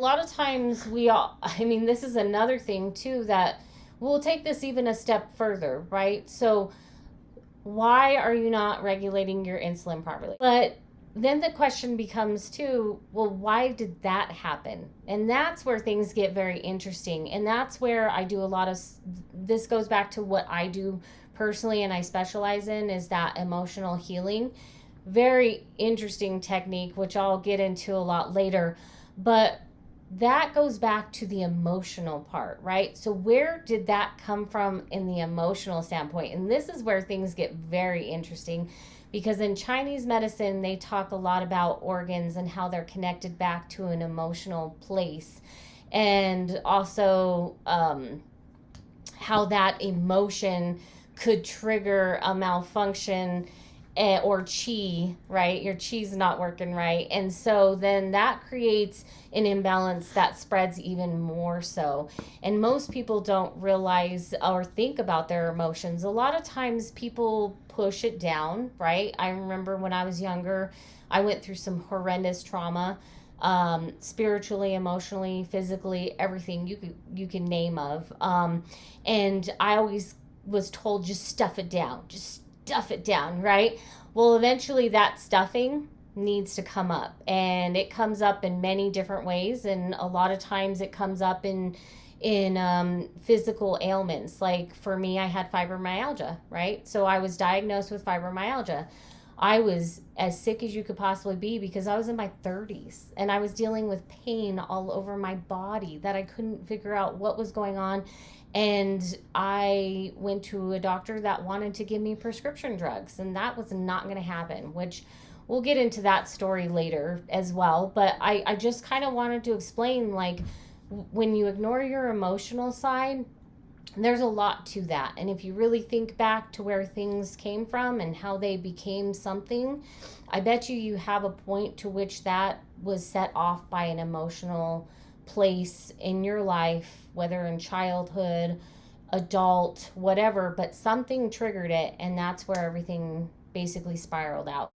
lot of times we all, I mean, this is another thing too that we'll take this even a step further, right? So why are you not regulating your insulin properly? But then the question becomes too, well, why did that happen? And that's where things get very interesting. And that's where I do a lot of this goes back to what I do personally and I specialize in is that emotional healing. Very interesting technique, which I'll get into a lot later. But that goes back to the emotional part, right? So, where did that come from in the emotional standpoint? And this is where things get very interesting because in Chinese medicine, they talk a lot about organs and how they're connected back to an emotional place. And also, how that emotion could trigger a malfunction or chi, right? Your chi's not working right. And so then that creates an imbalance that spreads even more so. And most people don't realize or think about their emotions. A lot of times people push it down, right? I remember when I was younger, I went through some horrendous trauma, spiritually, emotionally, physically, everything you can name of. And I always was told just stuff it down, just stuff it down, right? Well, eventually that stuffing needs to come up, and it comes up in many different ways, and a lot of times it comes up in physical ailments. Like for me, I had fibromyalgia, right? So I was diagnosed with fibromyalgia. I was as sick as you could possibly be because I was in my 30s and I was dealing with pain all over my body that I couldn't figure out what was going on. And I went to a doctor that wanted to give me prescription drugs, and that was not going to happen, which we'll get into that story later as well. But I just kind of wanted to explain like when you ignore your emotional side, there's a lot to that. And if you really think back to where things came from and how they became something, I bet you have a point to which that was set off by an emotional place in your life, whether in childhood, adult, whatever, but something triggered it, and that's where everything basically spiraled out.